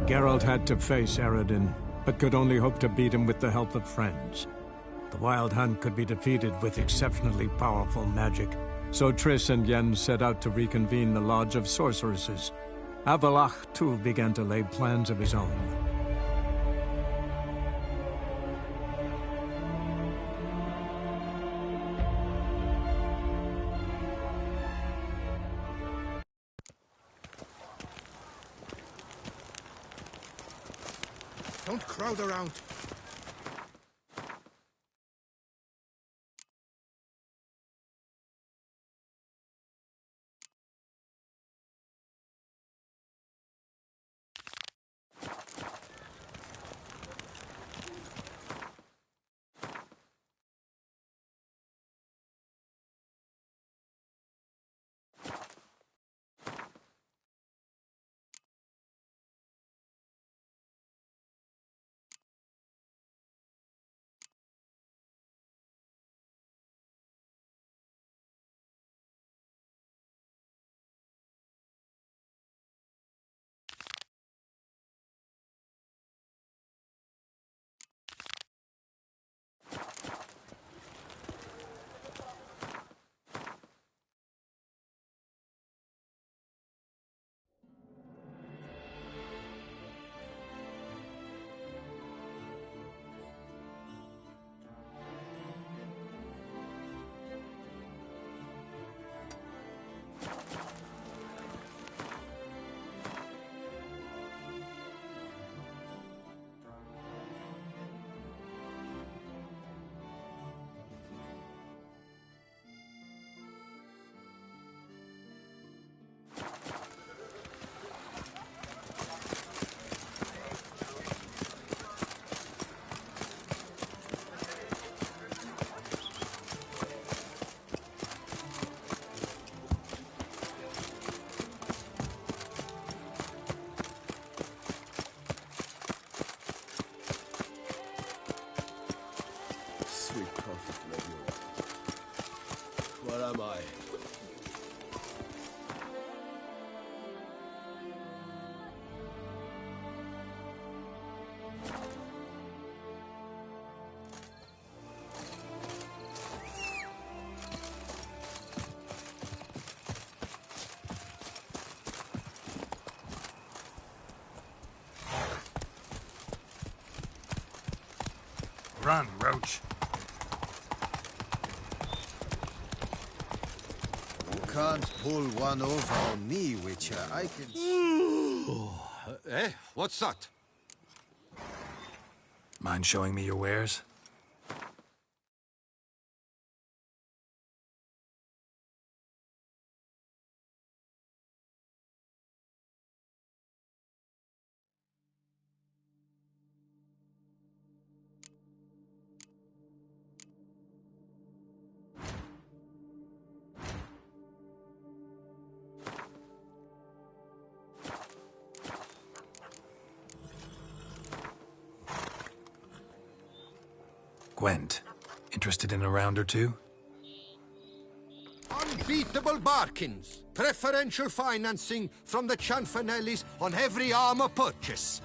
Geralt had to face Eredin, but could only hope to beat him with the help of friends. The Wild Hunt could be defeated with exceptionally powerful magic, so Triss and Yen set out to reconvene the Lodge of Sorceresses. Avallac'h, too, began to lay plans of his own. Don't crowd around. Sweet prophet, Lemuel. Where am I? Run, Roach. You can't pull one over on me, Witcher. I can... Eh? What's that? Mind showing me your wares? Gwent, interested in a round or two? Unbeatable bargains. Preferential financing from the Cianfanellis on every armor purchase.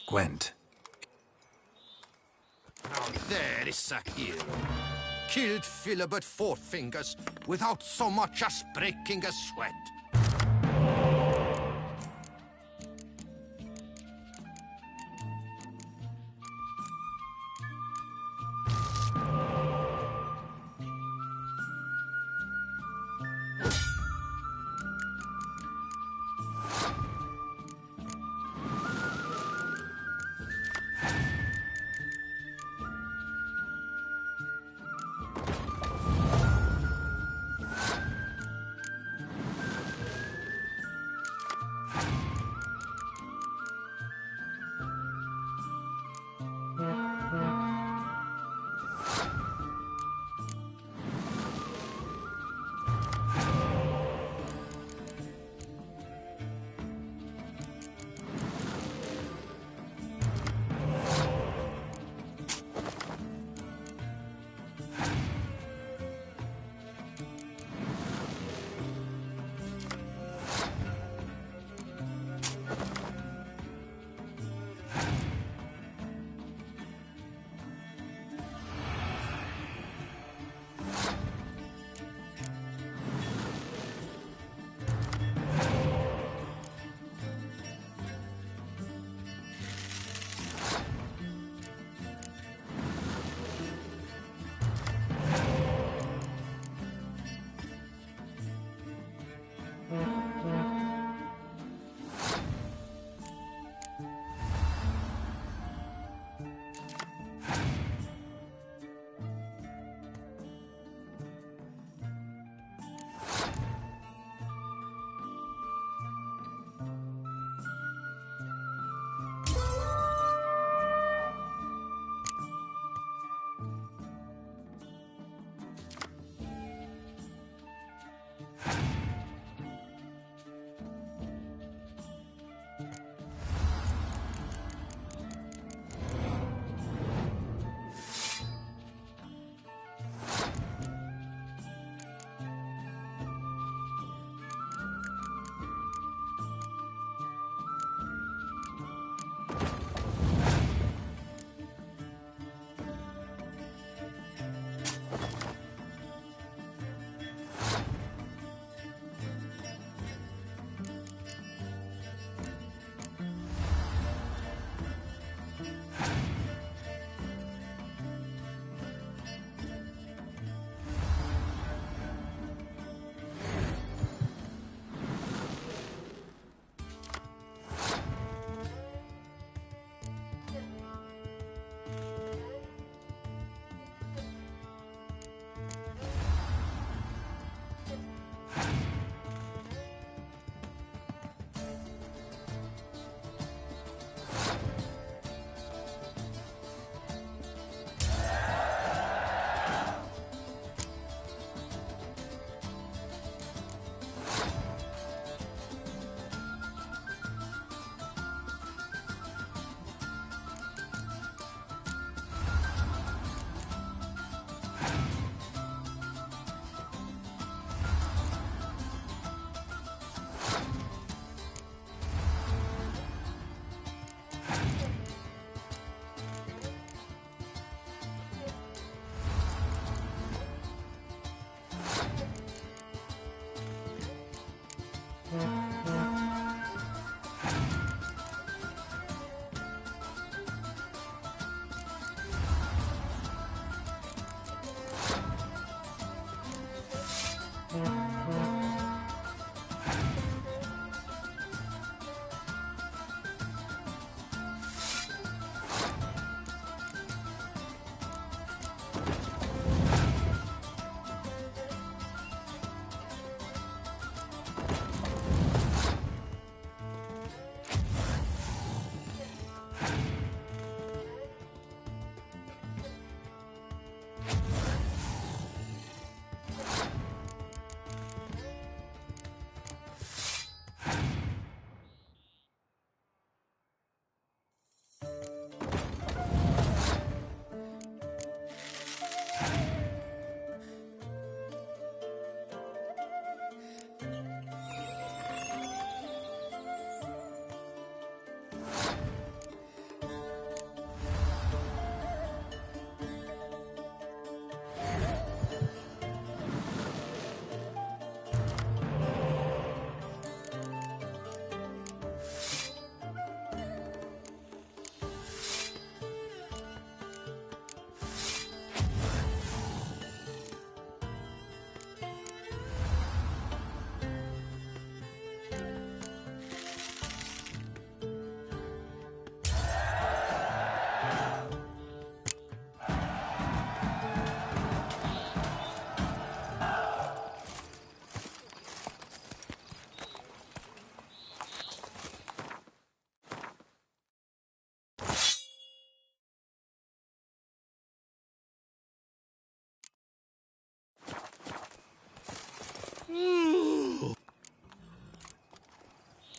Gwent. Now there is a hero. Killed Philibert Four Fingers without so much as breaking a sweat.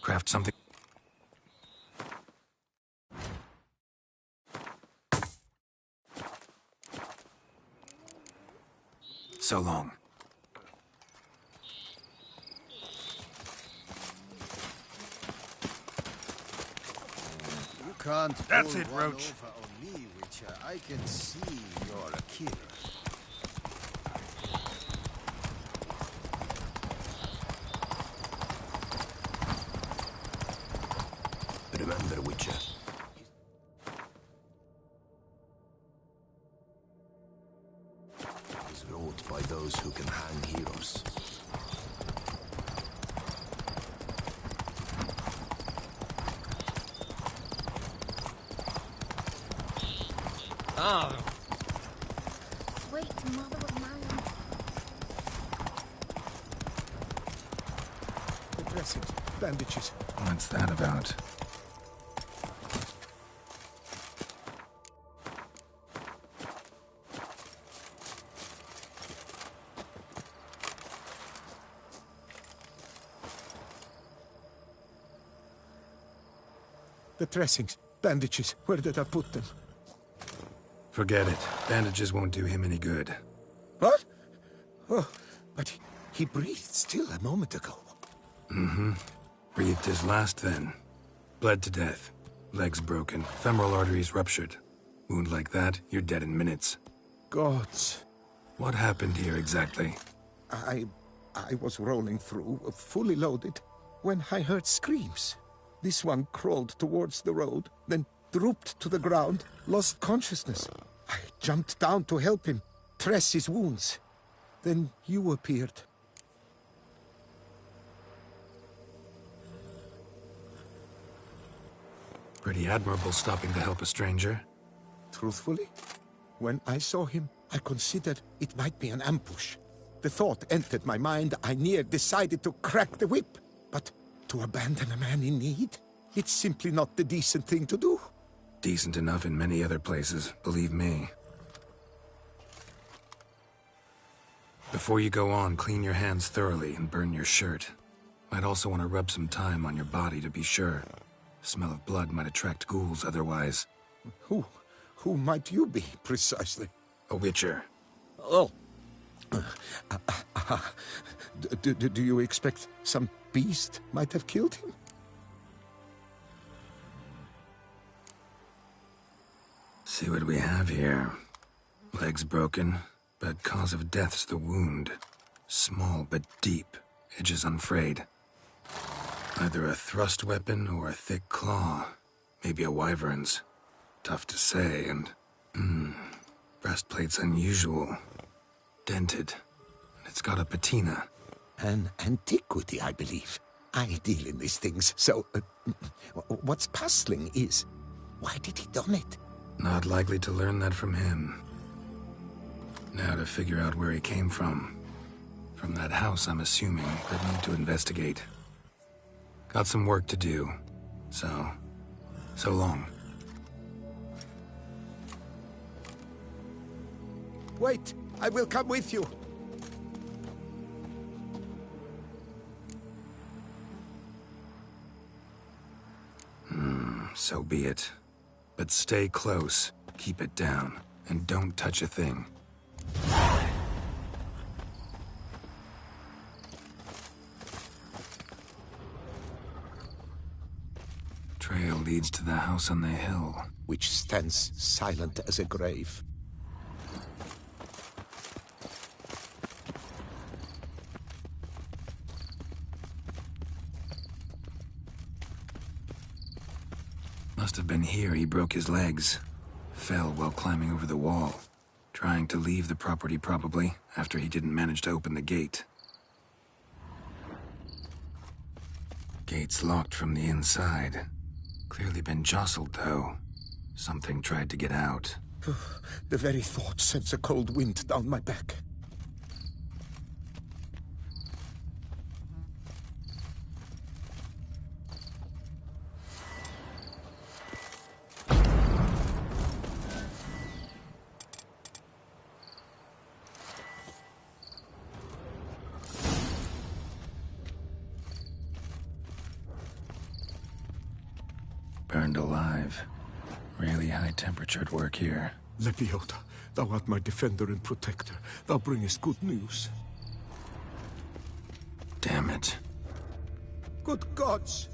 Craft something. So long. You can't That's pull it, one Roach. over on me, Witcher. I can see you're a killer. Remember, Witcher. Is wrought by those who can hang heroes. Sweet mother of man. The dressings, bandages. What's that about? The dressings, bandages. Where did I put them? Forget it. Bandages won't do him any good. What? Oh, but he breathed still a moment ago. Breathed his last then. Bled to death. Legs broken. Femoral arteries ruptured. Wound like that, you're dead in minutes. Gods. What happened here exactly? I was rolling through, fully loaded, when I heard screams. This one crawled towards the road, then drooped to the ground, lost consciousness. I jumped down to help him, dress his wounds. Then you appeared. Pretty admirable stopping to help a stranger. Truthfully, when I saw him, I considered it might be an ambush. The thought entered my mind, I near decided to crack the whip. But to abandon a man in need? It's simply not the decent thing to do. Decent enough in many other places, believe me. Before you go on, clean your hands thoroughly and burn your shirt. Might also want to rub some thyme on your body to be sure. Smell of blood might attract ghouls otherwise. Who might you be, precisely? A witcher. Oh. Do you expect some beast might have killed him? See what we have here. Legs broken, but cause of death's the wound. Small but deep, edges unfrayed. Either a thrust weapon or a thick claw. Maybe a wyvern's. Tough to say, and... breastplate's unusual. Dented. And it's got a patina. An antiquity, I believe. I deal in these things, so... what's puzzling is... why did he done it? Not likely to learn that from him. Now to figure out where he came from. From that house, I'm assuming, but need to investigate. Got some work to do. So long. Wait, I will come with you. So be it. But stay close, keep it down, and don't touch a thing. Trail leads to the house on the hill. Which stands silent as a grave. Must have been here he broke his legs. Fell while climbing over the wall. Trying to leave the property probably, after he didn't manage to open the gate. Gate's locked from the inside. Clearly been jostled, though. Something tried to get out. The very thought sends a cold wind down my back. burned alive. Really high-temperatured work here. Lepiota, thou art my defender and protector. Thou bringest good news. Damn it. Good gods!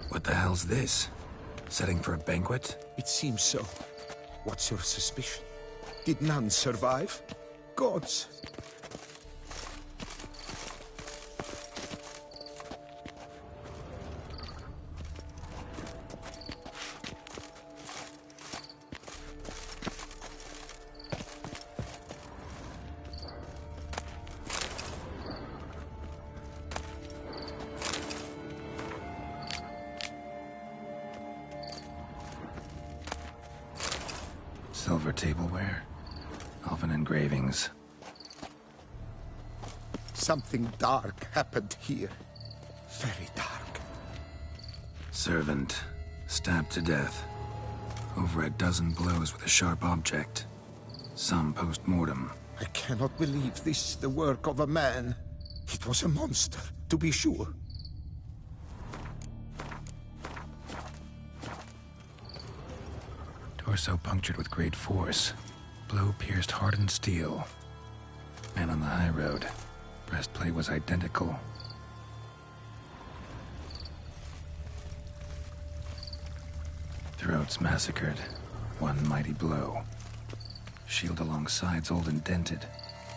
What the hell's this? Setting for a banquet? It seems so. What's your suspicion? Did none survive? Gods! Silver tableware. Elven engravings. Something dark happened here. Very dark. Servant. Stabbed to death. Over a dozen blows with a sharp object. Some post-mortem. I cannot believe this the work of a man. It was a monster, to be sure. Torso punctured with great force. Blow pierced hardened steel. Man on the high road. Breastplate was identical. Throats massacred. One mighty blow. Shield along sides old and dented.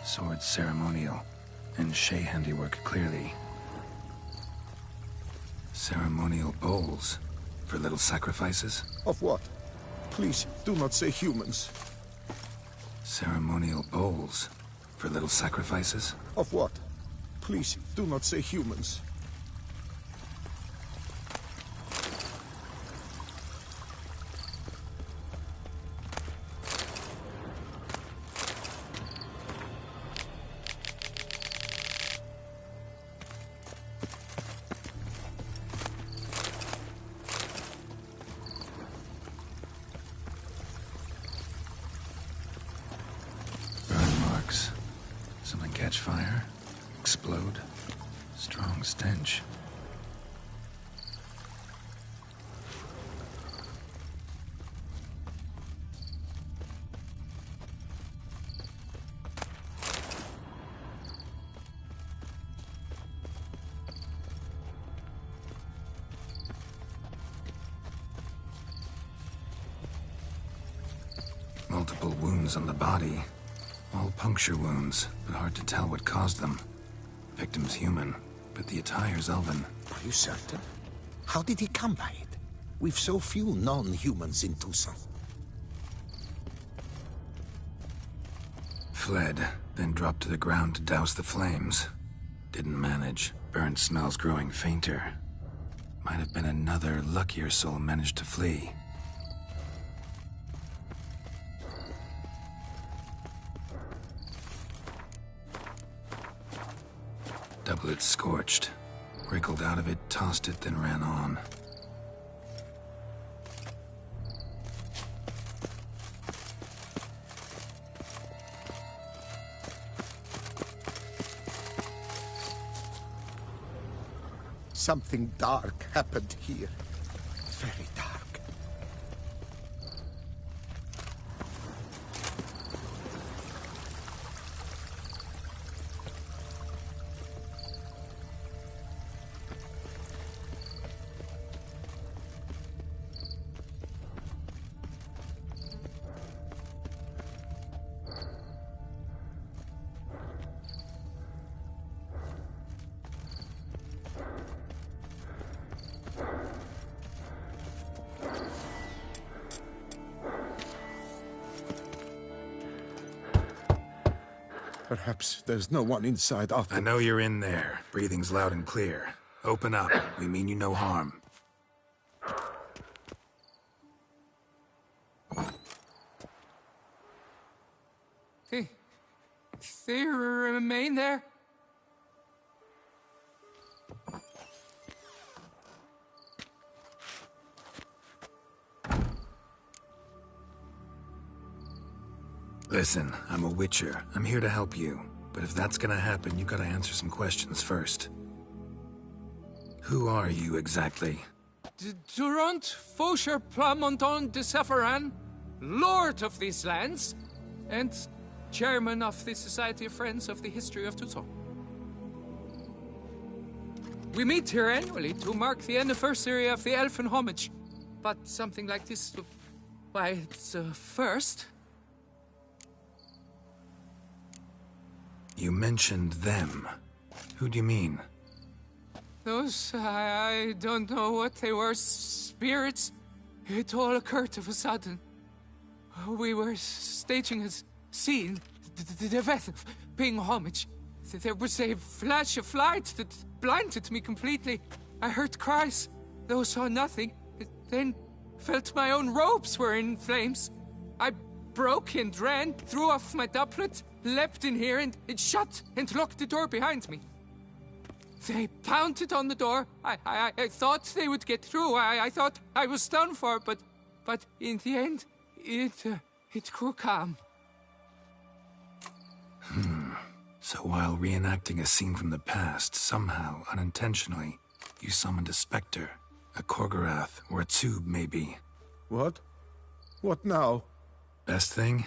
Sword ceremonial. And Shay handiwork clearly. Ceremonial bowls. For little sacrifices? Of what? Please, do not say humans. Ceremonial bowls. For little sacrifices? Of what? Please, do not say humans. Something catch fire? Explode? Strong stench. Multiple wounds on the body. All puncture wounds, but hard to tell what caused them. Victim's human, but the attire's elven. Are you certain? How did he come by it? We've so few non-humans in Tucson. Fled, then dropped to the ground to douse the flames. Didn't manage. Burnt smells growing fainter. Might have been another luckier soul managed to flee. Doublet scorched. Wriggled out of it, tossed it, then ran on. Something dark happened here. Very dark. Perhaps there's no one inside after... I know you're in there. Breathing's loud and clear. Open up. We mean you no harm. They remain there? Listen, I'm a witcher. I'm here to help you. But if that's gonna happen, you gotta answer some questions first. Who are you exactly? Durant Faucher Plamondon de Sephiran, Lord of these lands, and Chairman of the Society of Friends of the History of Tucson. We meet here annually to mark the anniversary of the Elfin Homage. But something like this, why, it's a first. You mentioned them. Who do you mean? Those, I don't know what they were, spirits. It all occurred of a sudden. We were staging a scene, the death of paying homage. There was a flash of light that blinded me completely. I heard cries, though saw nothing. Then felt my own robes were in flames. I broke and ran, threw off my doublet, leapt in here, and it shut and locked the door behind me. They pounded on the door. I thought they would get through. I thought I was done for, but in the end, it grew calm. So while reenacting a scene from the past, somehow, unintentionally, you summoned a specter, a Korgorath, or a tube, maybe. What? What now? Best thing?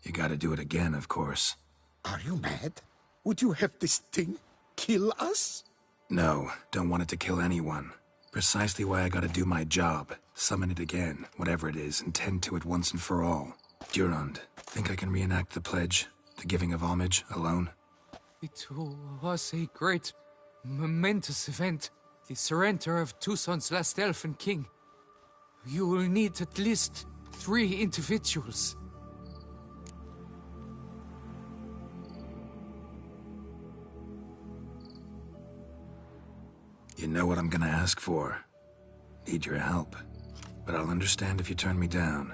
You gotta do it again, of course. Are you mad? Would you have this thing kill us? No, don't want it to kill anyone. Precisely why I gotta do my job. Summon it again, whatever it is, and tend to it once and for all. Durand, think I can reenact the pledge? The giving of homage, alone? It was a great, momentous event. The surrender of Tucson's last elfin king. You will need at least 3 individuals. You know what I'm gonna ask for. Need your help. But I'll understand if you turn me down.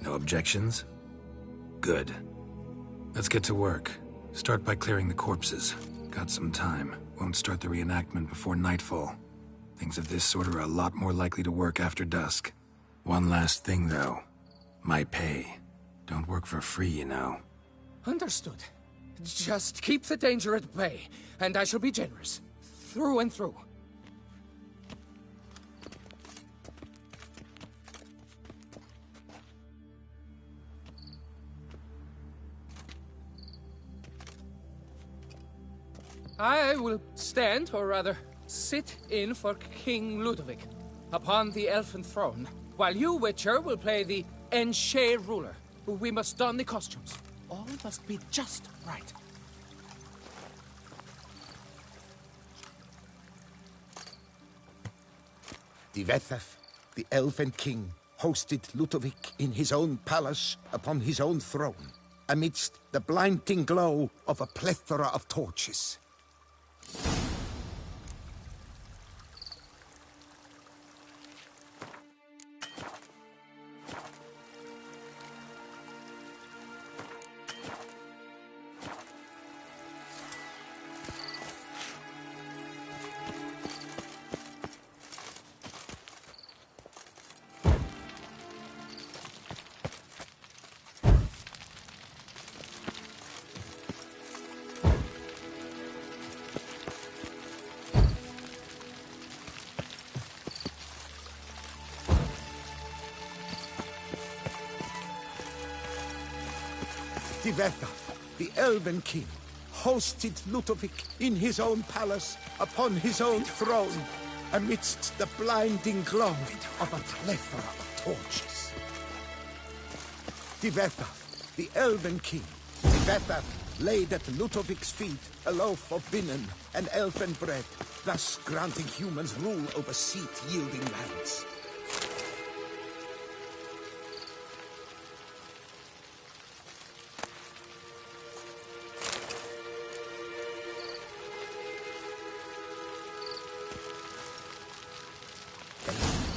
No objections? Good. Let's get to work. Start by clearing the corpses. Got some time. Won't start the reenactment before nightfall. Things of this sort are a lot more likely to work after dusk. One last thing, though. My pay. Don't work for free, you know. Understood. Just keep the danger at bay, and I shall be generous. Through and through. I will stand, or rather, sit in for King Ludovic, upon the elfin throne, while you, Witcher, will play the Enshe ruler. We must don the costumes. All must be just right. Divethef, the Elven King, hosted Ludovic in his own palace upon his own throne, amidst the blinding glow of a plethora of torches. Divethaf, the Elven King, hosted Ludovic in his own palace upon his own throne, amidst the blinding glow of a plethora of torches. Divethaf, the Elven King, Divethaf laid at Ludovic's feet a loaf of binnen and elven bread, thus granting humans rule over seat-yielding lands.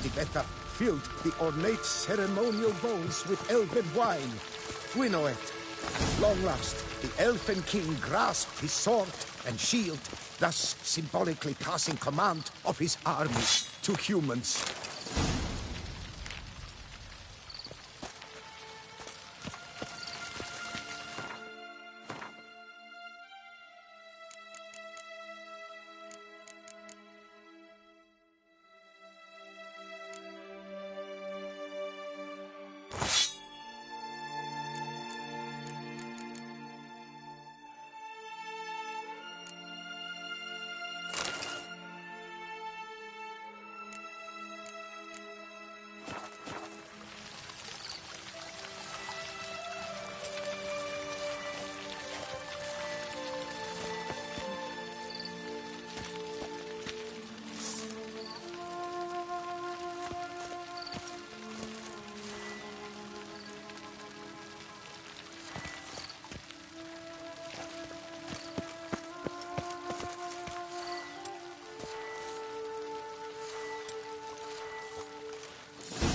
Divethaf filled the ornate ceremonial bowls with elven wine. Gwinoet. At long last, the Elfin King grasped his sword and shield, thus symbolically passing command of his army to humans.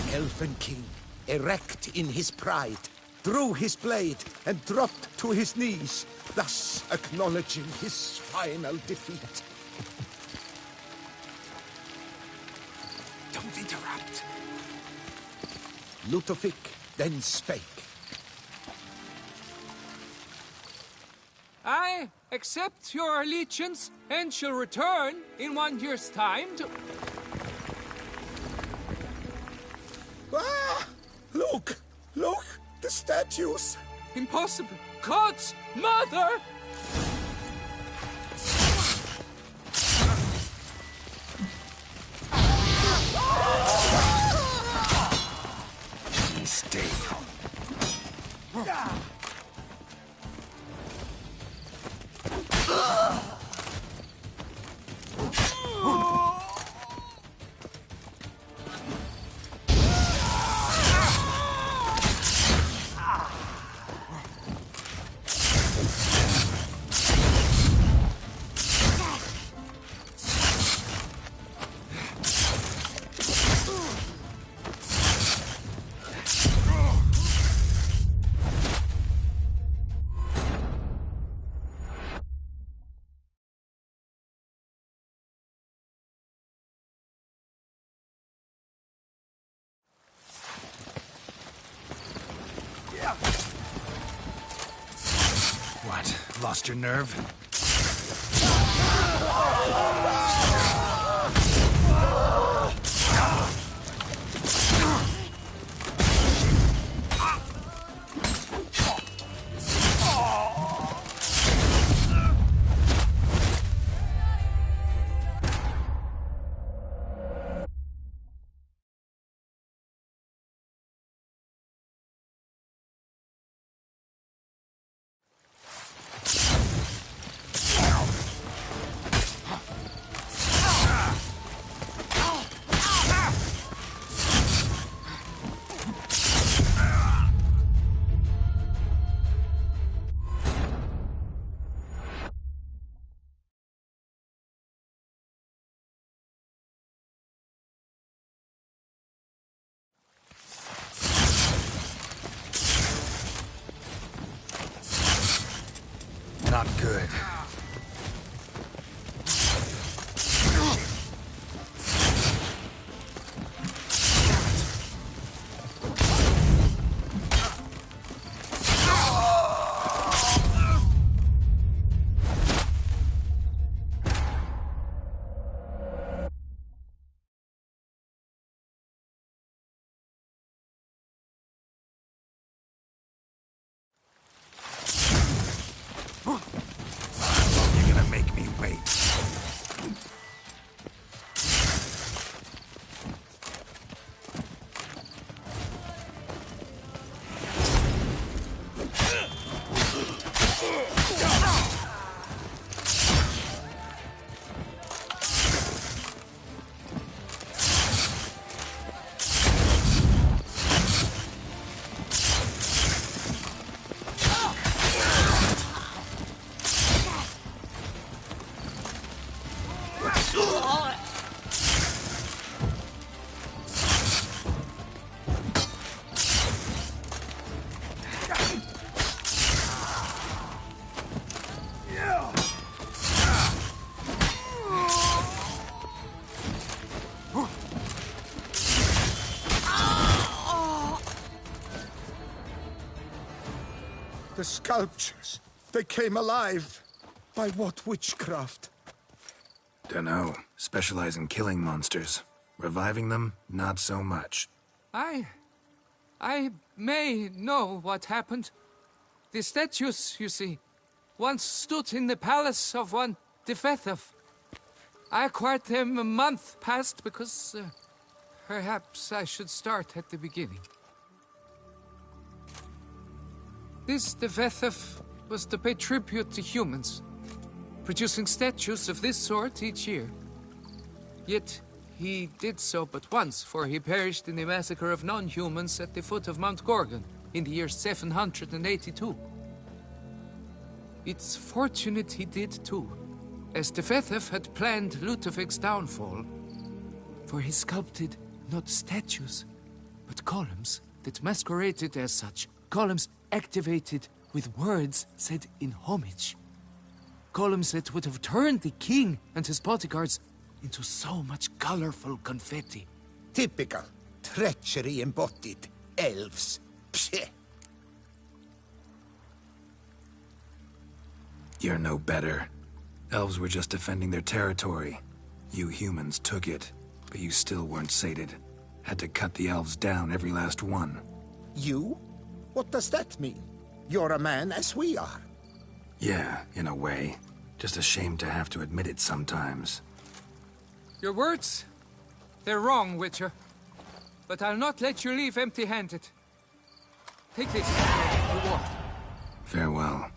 The Elfen King, erect in his pride, drew his blade and dropped to his knees, thus acknowledging his final defeat. Don't interrupt. Ludovic then spake. I accept your allegiance and shall return in 1 year's time to... Ah! Look! Look! The statues! Impossible! God's mother! Stay. What? Lost your nerve? Not good. You're gonna make me wait. The sculptures, they came alive. By what witchcraft? Dunno. Specialize in killing monsters. Reviving them, not so much. I may know what happened. The statues, you see, once stood in the palace of one Defethov. I acquired them a month past because perhaps I should start at the beginning. This Defethov was to pay tribute to humans, producing statues of this sort each year. Yet he did so but once, for he perished in the massacre of non-humans at the foot of Mount Gorgon in the year 782. It's fortunate he did too, as Defethov had planned Ludovic's downfall, for he sculpted not statues, but columns that masqueraded as such. Columns activated with words said in homage. Columns that would have turned the king and his bodyguards into so much colorful confetti. Typical. Treachery embodied. Elves. Psheh. You're no better. Elves were just defending their territory. You humans took it, but you still weren't sated. Had to cut the elves down, every last one. You? What does that mean? You're a man as we are. Yeah, in a way. Just ashamed to have to admit it sometimes. Your words, they're wrong, Witcher. But I'll not let you leave empty-handed. Take this, reward. Farewell.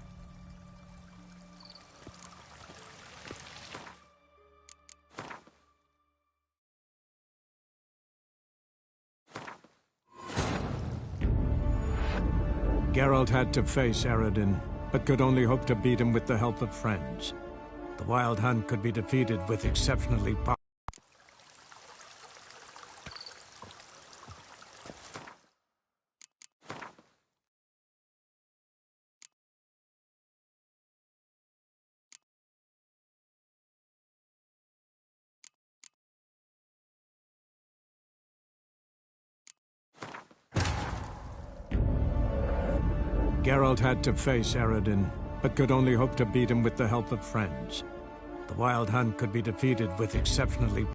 Geralt had to face Eredin, but could only hope to beat him with the help of friends. The Wild Hunt could be defeated with exceptionally powerful... Geralt had to face Eredin, but could only hope to beat him with the help of friends. The Wild Hunt could be defeated with exceptionally...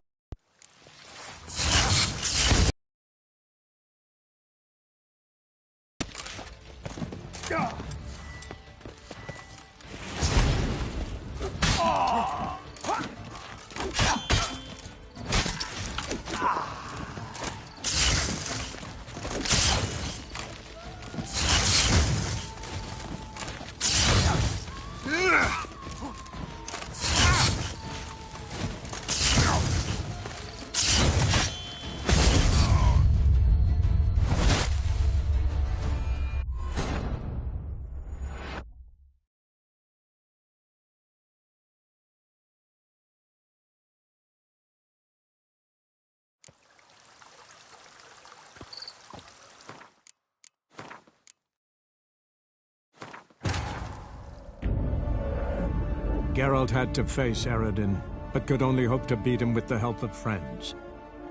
Geralt had to face Eredin, but could only hope to beat him with the help of friends.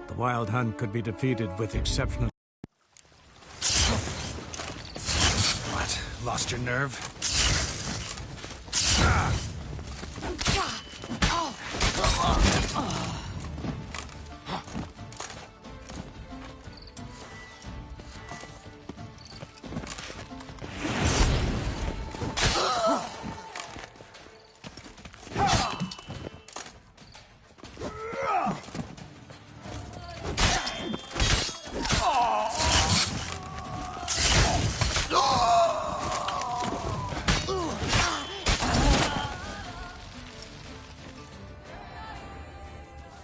The Wild Hunt could be defeated with exceptional... What? Lost your nerve?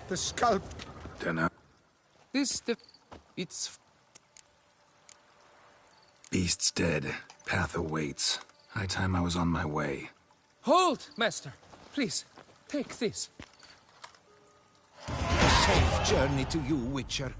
The scalp. Dunno. It's... Beast's dead. Path awaits. High time I was on my way. Hold, Master. Please, take this. Safe journey to you, Witcher.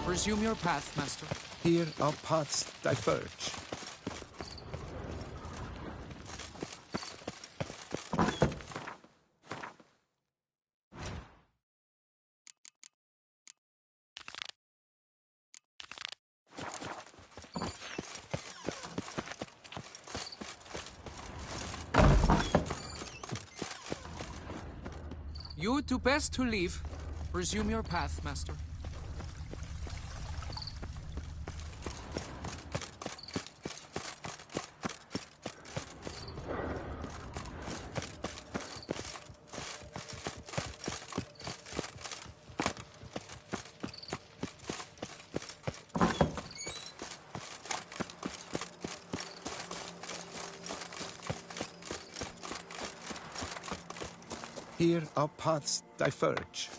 Resume your path, Master. Here our paths diverge. You do best to leave. Resume your path, Master. Here our paths diverge.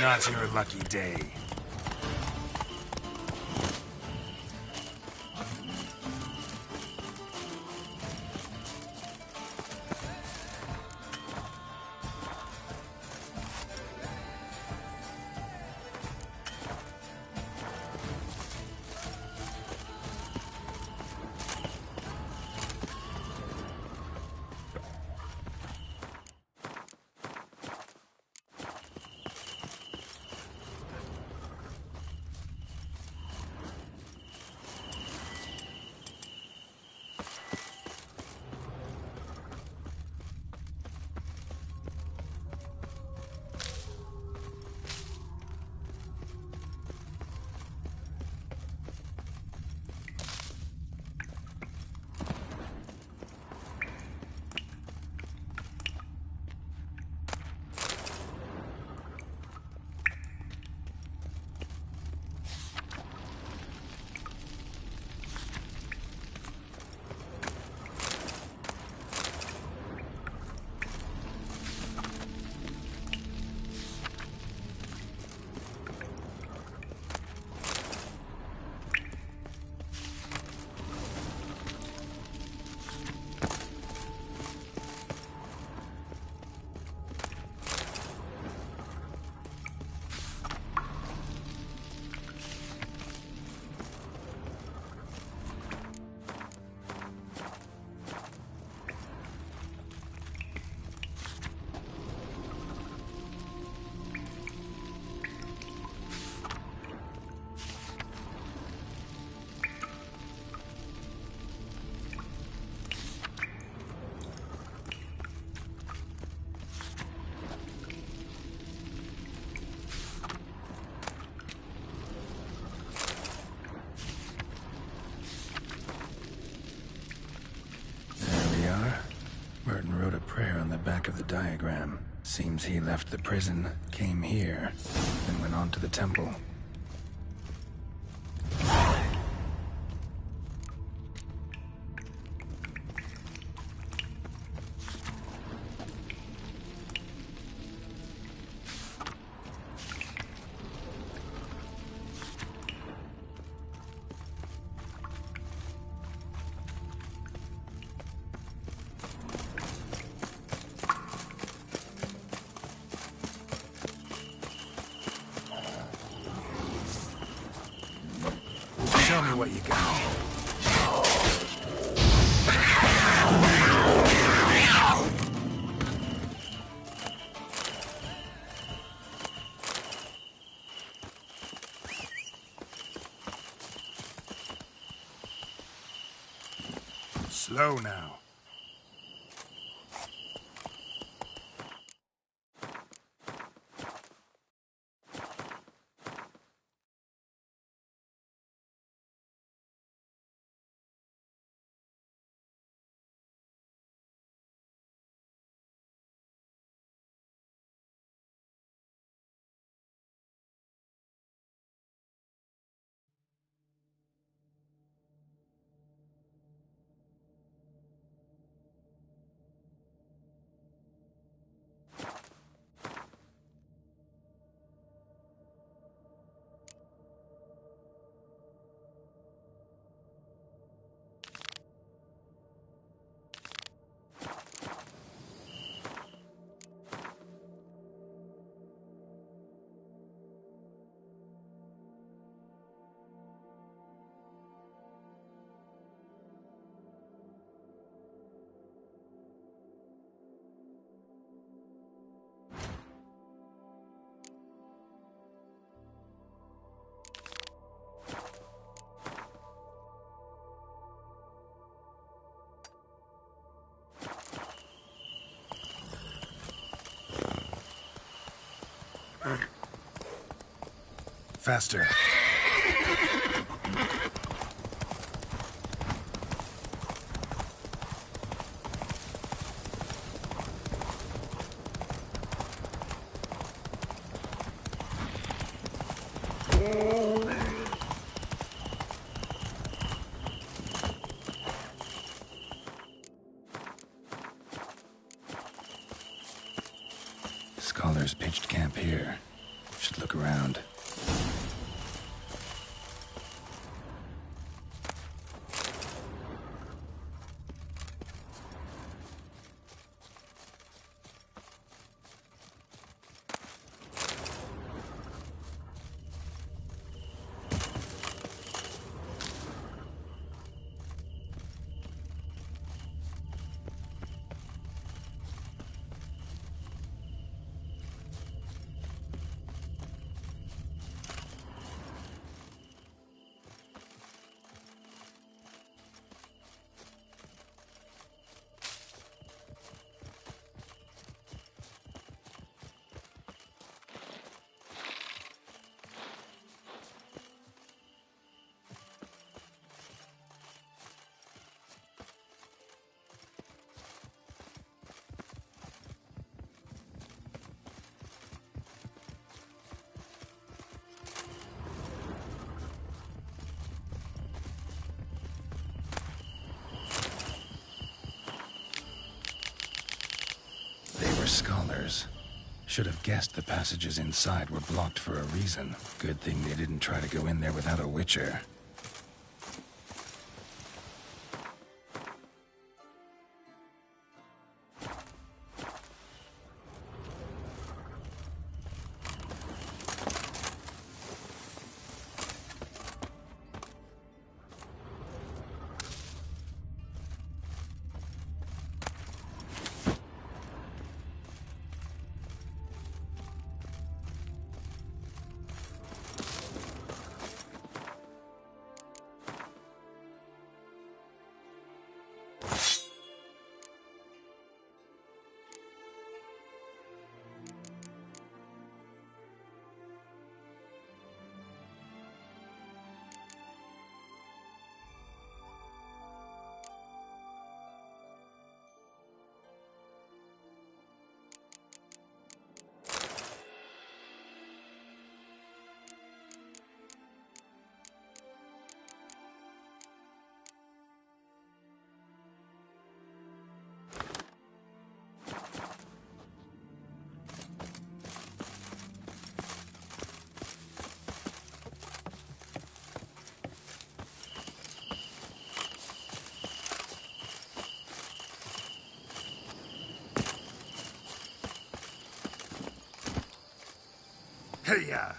Not your lucky day. Merton wrote a prayer on the back of the diagram. Seems he left the prison, came here, then went on to the temple. Show me what you got. Slow now. Faster. Scholars pitched camp here. Should look around. Scholars. Should have guessed the passages inside were blocked for a reason. Good thing they didn't try to go in there without a Witcher. Hey-ya!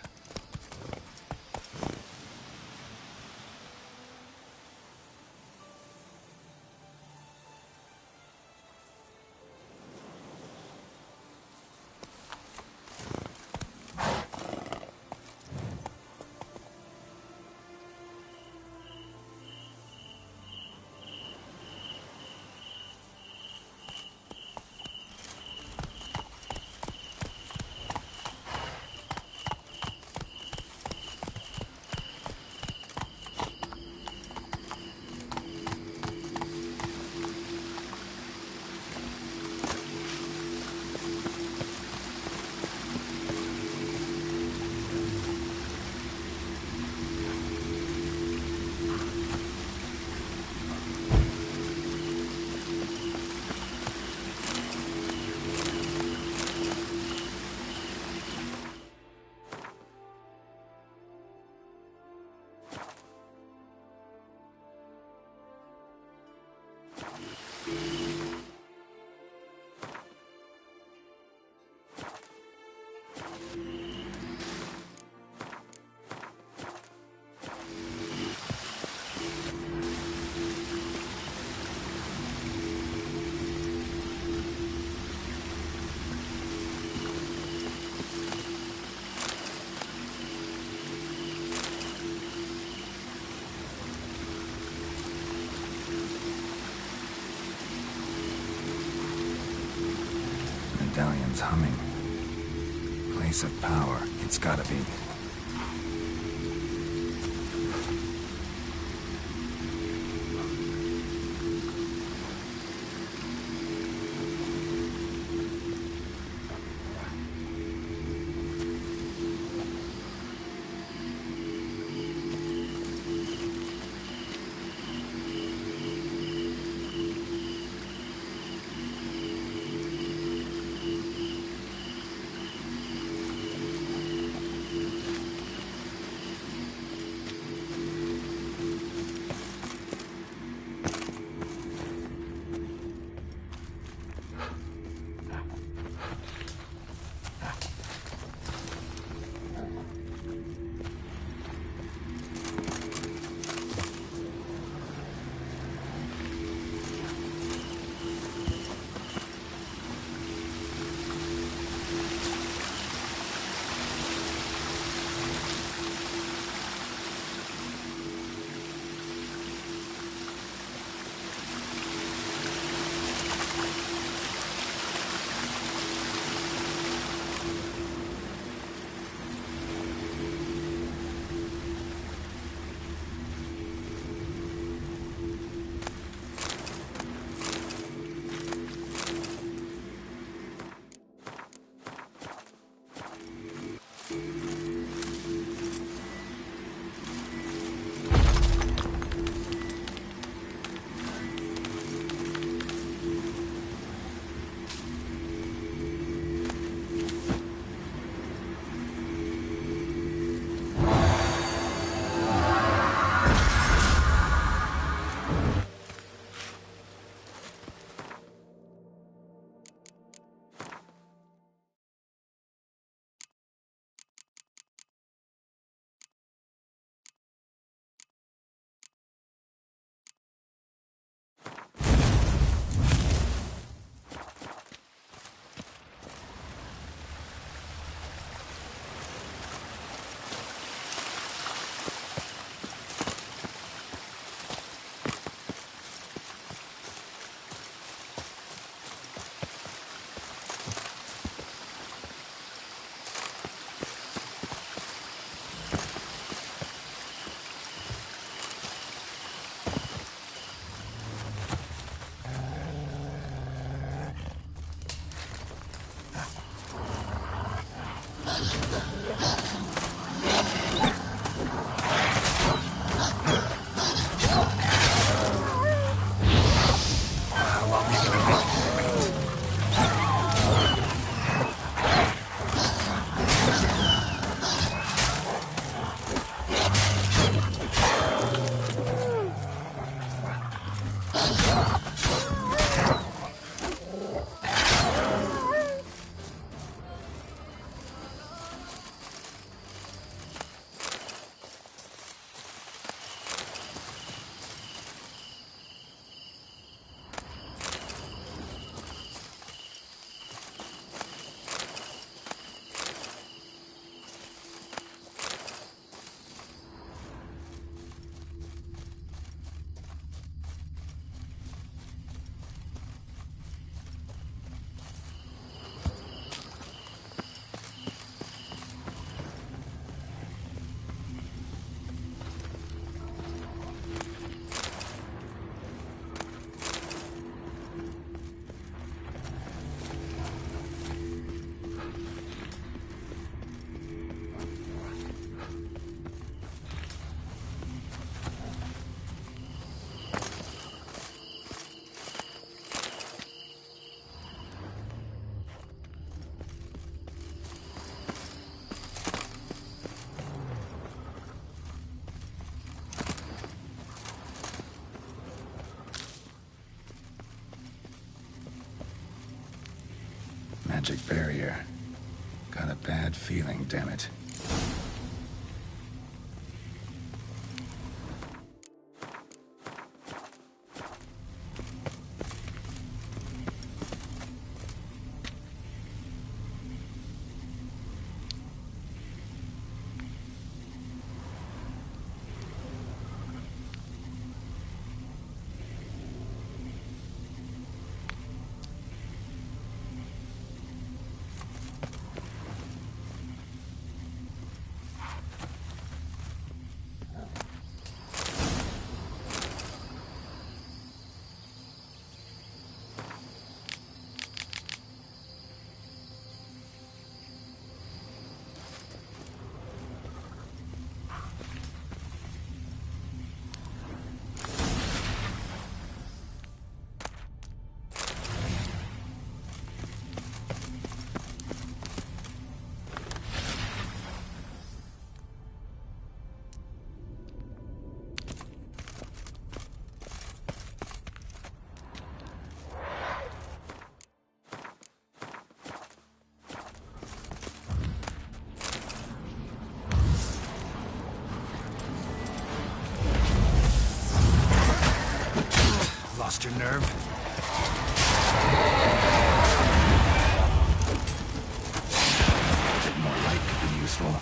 Medallion's humming. Place of power, it's gotta be. Magic barrier. Got a bad feeling, damn it. Lost your nerve? A bit more light could be useful.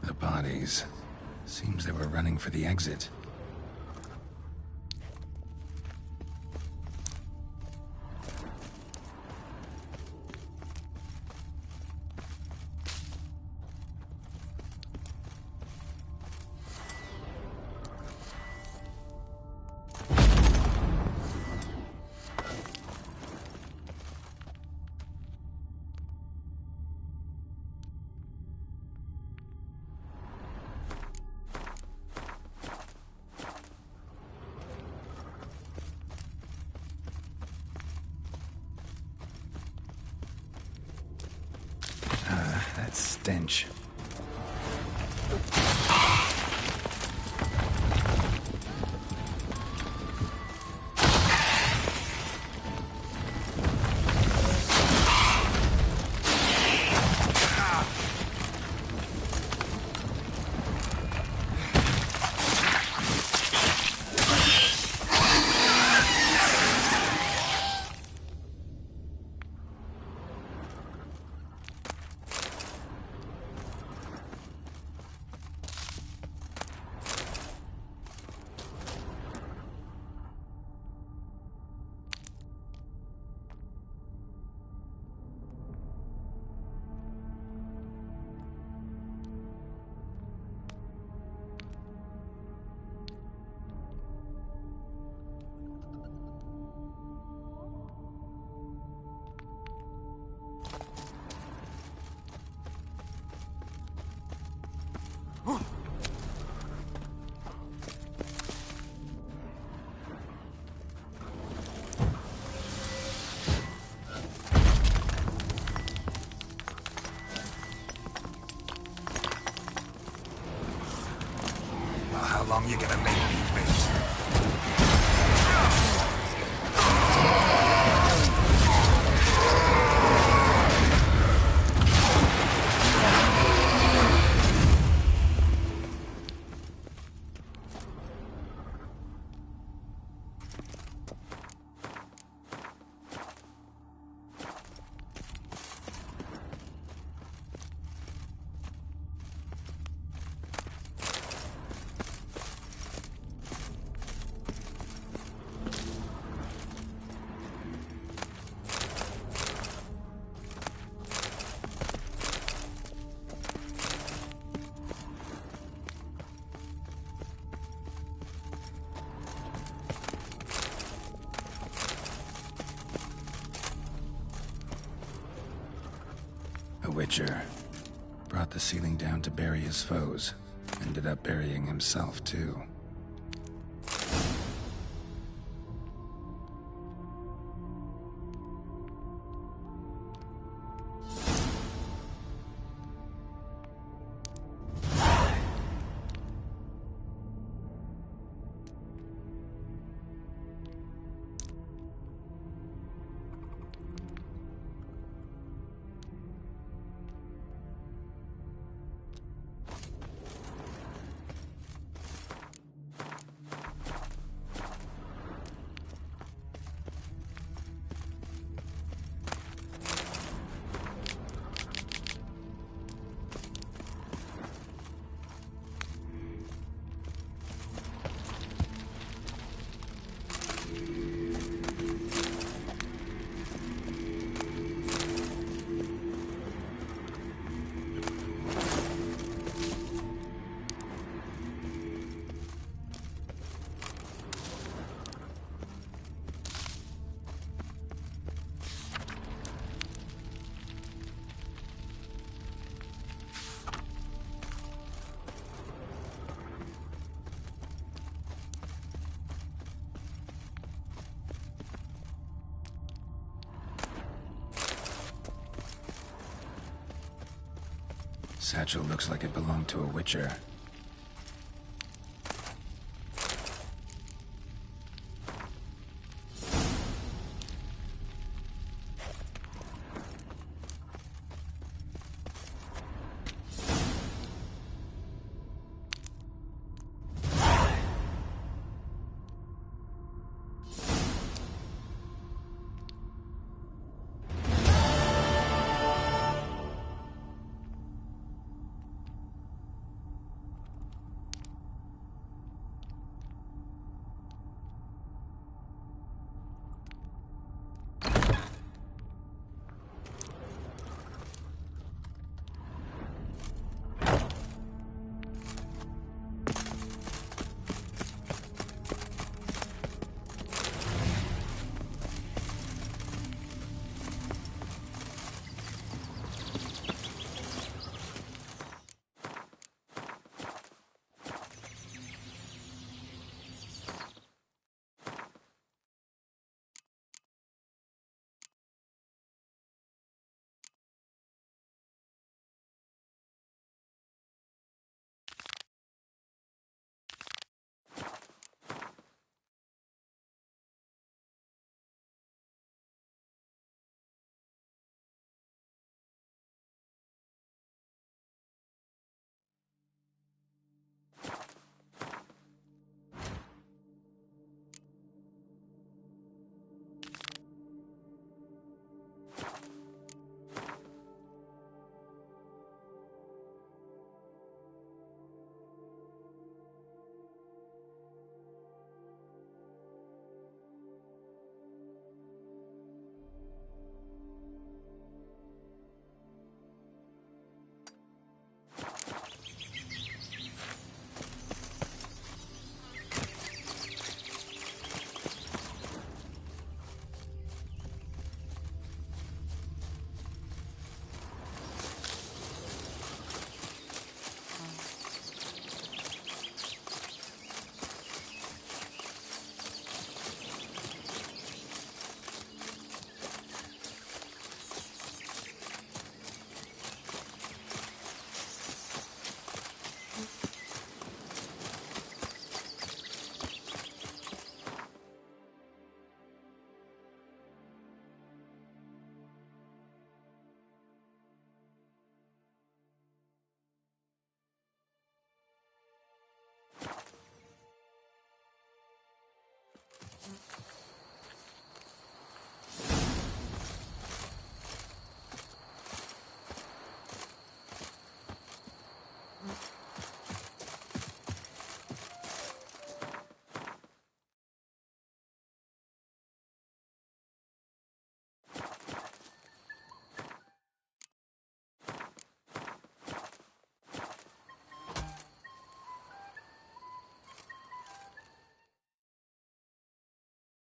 The bodies. Seems they were running for the exit. stench. How long you gonna make me wait? A Witcher. Brought the ceiling down to bury his foes. Ended up burying himself, too. Satchel looks like it belonged to a Witcher.